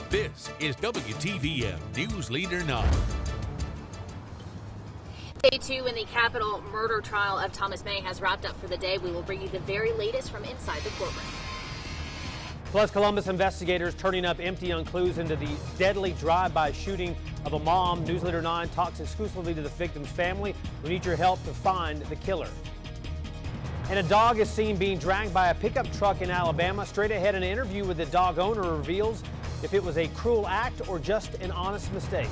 This is WTVM News Leader 9. Day 2 in the capital murder trial of Thomas May has wrapped up for the day. We will bring you the very latest from inside the courtroom. Plus, Columbus investigators turning up empty on clues into the deadly drive-by shooting of a mom. News Leader 9 talks exclusively to the victim's family. We need your help to find the killer. And a dog is seen being dragged by a pickup truck in Alabama. Straight ahead, an interview with the dog owner reveals if it was a cruel act or just an honest mistake.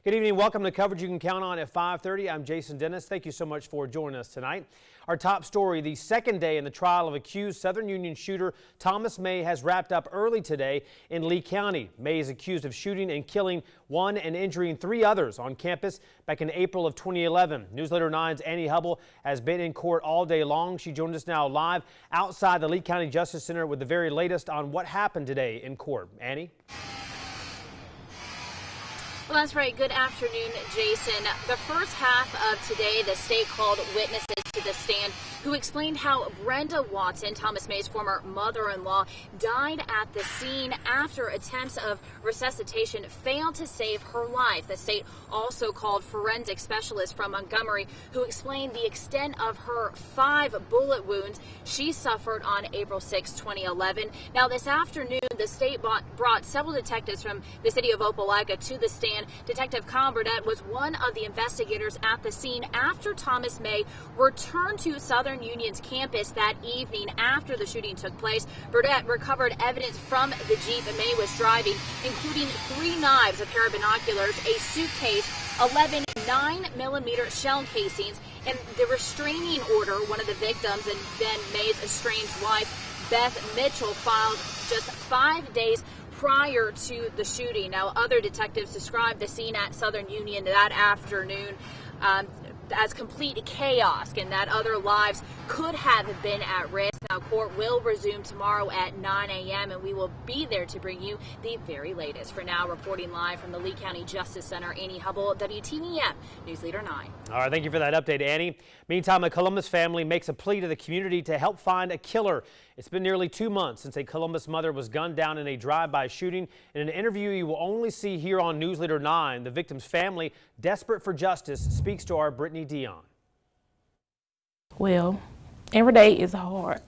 Good evening. Welcome to coverage you can count on at 5:30. I'm Jason Dennis. Thank you so much for joining us tonight. Our top story, the second day in the trial of accused Southern Union shooter Thomas May has wrapped up early today in Lee County. May is accused of shooting and killing one and injuring 3 others on campus back in April of 2011. News Leader 9's Annie Hubble has been in court all day long. She joins us now live outside the Lee County Justice Center with the very latest on what happened today in court. Annie? Well, that's right. Good afternoon, Jason. The first half of today, the state called witnesses to the stand who explained how Brenda Watson, Thomas May's former mother-in-law, died at the scene after attempts of resuscitation failed to save her life. The state also called forensic specialists from Montgomery who explained the extent of her 5 bullet wounds she suffered on April 6, 2011. Now, this afternoon, the state brought several detectives from the city of Opelika to the stand. Detective Kyle Burdett was one of the investigators at the scene after Thomas May returned to Southern Union's campus that evening after the shooting took place. Burdett recovered evidence from the Jeep May was driving, including 3 knives, a pair of binoculars, a suitcase, 11 9mm shell casings, and the restraining order one of the victims and then May's estranged wife, Beth Mitchell, filed just 5 days prior to the shooting. Now, other detectives described the scene at Southern Union that afternoon as complete chaos and that other lives could have been at risk. Now, court will resume tomorrow at 9 a.m. and we will be there to bring you the very latest. For now, reporting live from the Lee County Justice Center, Annie Hubble, WTVM News Leader 9. All right, thank you for that update, Annie. Meantime, a Columbus family makes a plea to the community to help find a killer. It's been nearly 2 months since a Columbus mother was gunned down in a drive-by shooting. In an interview you will only see here on News Leader 9, the victim's family, desperate for justice, speaks to our Brittany Dion. Well, every day is hard.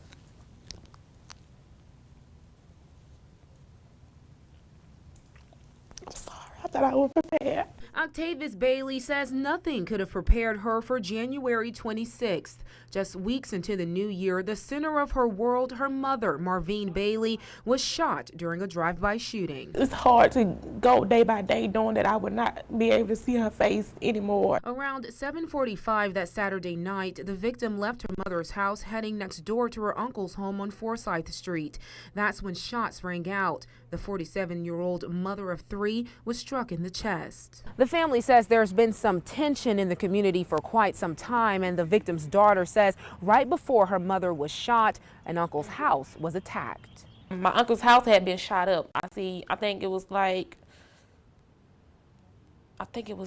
I'm sorry, I thought I was prepared. Octavius Bailey says nothing could have prepared her for January 26th. Just weeks into the new year, the center of her world, her mother, Marvine Bailey, was shot during a drive-by shooting. It's hard to go day by day knowing that I would not be able to see her face anymore. Around 7:45 that Saturday night, the victim left her mother's house heading next door to her uncle's home on Forsyth Street. That's when shots rang out. The 47-year-old mother of 3 was struck in the chest. The family says there's been some tension in the community for quite some time, and the victim's daughter says right before her mother was shot, an uncle's house was attacked. My uncle's house had been shot up. I think it was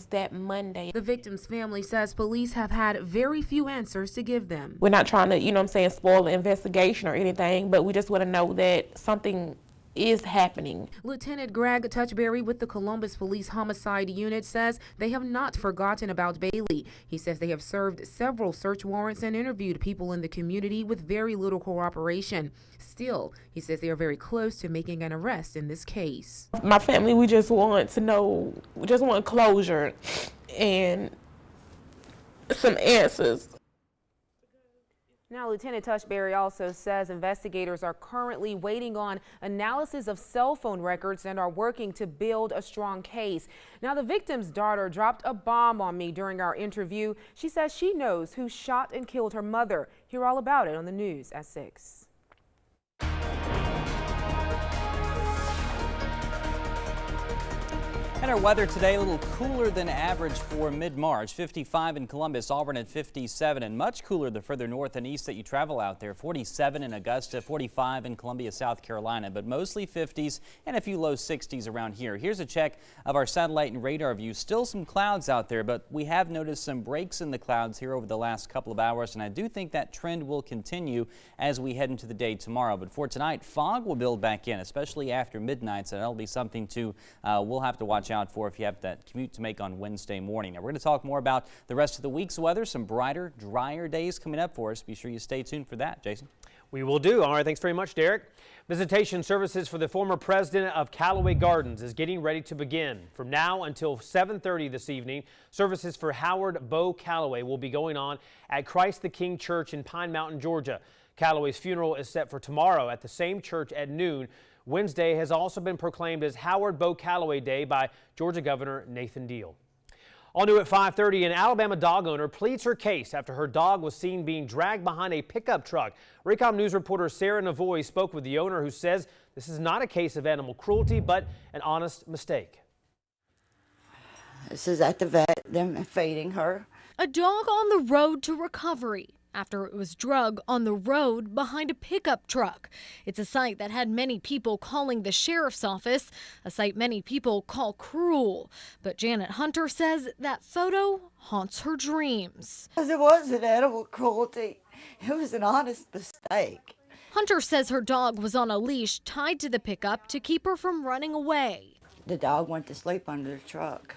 that Monday. The victim's family says police have had very few answers to give them. We're not trying to, spoil the investigation or anything, but we just want to know that something is happening. Lieutenant Greg Touchberry with the Columbus Police Homicide Unit says they have not forgotten about Bailey. He says they have served several search warrants and interviewed people in the community with very little cooperation. Still, he says they are very close to making an arrest in this case. My family, we just want to know, we just want closure and some answers. Now, Lieutenant Touchberry also says investigators are currently waiting on analysis of cell phone records and are working to build a strong case. Now, the victim's daughter dropped a bomb on me during our interview. She says she knows who shot and killed her mother. Hear all about it on the news at 6. And our weather today, a little cooler than average for mid-March. 55 in Columbus, Auburn at 57, and much cooler the further north and east that you travel out there. 47 in Augusta, 45 in Columbia, South Carolina, but mostly 50s and a few low 60s around here. Here's a check of our satellite and radar view. Still some clouds out there, but we have noticed some breaks in the clouds here over the last couple of hours, and I do think that trend will continue as we head into the day tomorrow. But for tonight, fog will build back in, especially after midnight, so that'll be something to we'll have to watch out for if you have that commute to make on Wednesday morning. Now, we're going to talk more about the rest of the week's weather, some brighter, drier days coming up for us. Be sure you stay tuned for that, Jason. We will do. All right, thanks very much, Derek. Visitation services for the former president of Callaway Gardens is getting ready to begin. From now until 7:30 this evening, services for Howard Bo Callaway will be going on at Christ the King Church in Pine Mountain, Georgia. Callaway's funeral is set for tomorrow at the same church at noon. Wednesday has also been proclaimed as Howard Bo Callaway Day by Georgia Governor Nathan Deal. All new at 5:30, an Alabama dog owner pleads her case after her dog was seen being dragged behind a pickup truck. Raycom News reporter Sarah Navoy spoke with the owner, who says this is not a case of animal cruelty, but an honest mistake. This is at the vet, them feeding her. A dog on the road to recovery after it was drugged on the road behind a pickup truck. It's a sight that had many people calling the sheriff's office, a sight many people call cruel. But Janet Hunter says that photo haunts her dreams. Because it wasn't animal cruelty. It was an honest mistake. Hunter says her dog was on a leash tied to the pickup to keep her from running away. The dog went to sleep under the truck.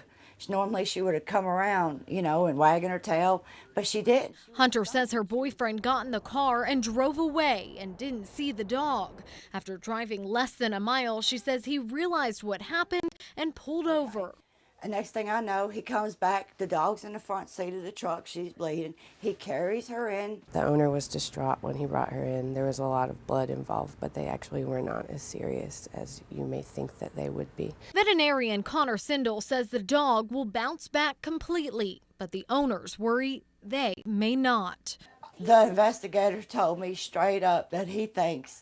Normally she would have come around, and wagging her tail, but she didn't. Hunter says her boyfriend got in the car and drove away and didn't see the dog. After driving less than a mile, she says he realized what happened and pulled over. And next thing I know, he comes back. The dog's in the front seat of the truck. She's bleeding. He carries her in. The owner was distraught when he brought her in. There was a lot of blood involved, but they actually were not as serious as you may think that they would be. Veterinarian Connor Sindel says the dog will bounce back completely, but the owners worry they may not. The investigator told me straight up that he thinks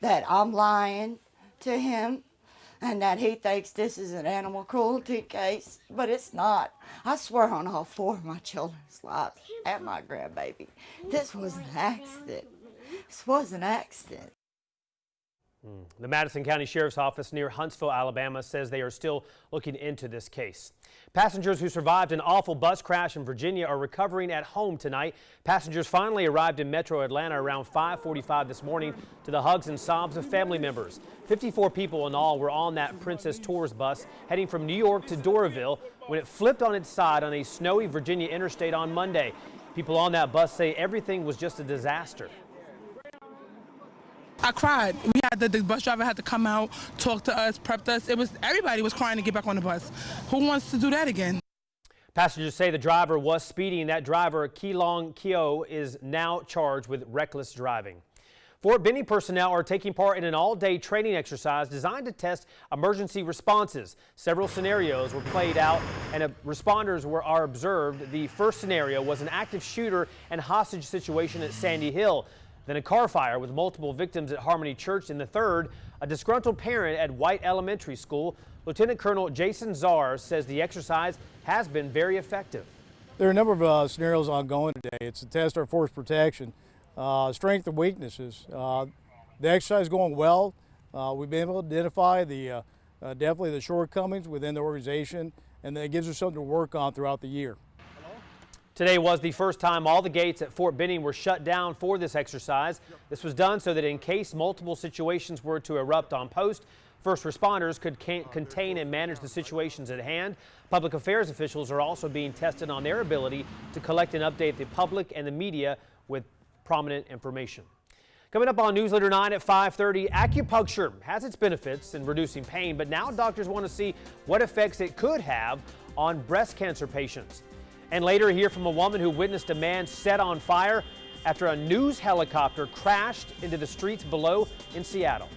that I'm lying to him, and that he thinks this is an animal cruelty case, but it's not. I swear on all four of my children's lives and my grandbaby, this was an accident. This was an accident. The Madison County Sheriff's Office near Huntsville, Alabama, says they are still looking into this case. Passengers who survived an awful bus crash in Virginia are recovering at home tonight. Passengers finally arrived in Metro Atlanta around 5:45 this morning to the hugs and sobs of family members. 54 people in all were on that Princess Tours bus heading from New York to Doraville when it flipped on its side on a snowy Virginia interstate on Monday. People on that bus say everything was just a disaster. I cried. We had the bus driver had to come out, talk to us, prep us. Everybody was crying to get back on the bus. Who wants to do that again? Passengers say the driver was speeding. That driver, Keelong Keo, is now charged with reckless driving. Fort Benning personnel are taking part in an all-day training exercise designed to test emergency responses. Several scenarios were played out and responders are observed. The first scenario was an active shooter and hostage situation at Sandy Hill. Then a car fire with multiple victims at Harmony Church. In the third, a disgruntled parent at White Elementary School. Lieutenant Colonel Jason Czar says the exercise has been very effective. There are a number of scenarios ongoing today. It's to test our force protection, strength and weaknesses. The exercise is going well. We've been able to identify definitely the shortcomings within the organization, and that gives us something to work on throughout the year. Today was the first time all the gates at Fort Benning were shut down for this exercise. This was done so that in case multiple situations were to erupt on post, first responders could contain and manage the situations at hand. Public affairs officials are also being tested on their ability to collect and update the public and the media with prominent information. Coming up on News Leader 9 at 5:30, acupuncture has its benefits in reducing pain, but now doctors want to see what effects it could have on breast cancer patients. And later, hear from a woman who witnessed a man set on fire after a news helicopter crashed into the streets below in Seattle.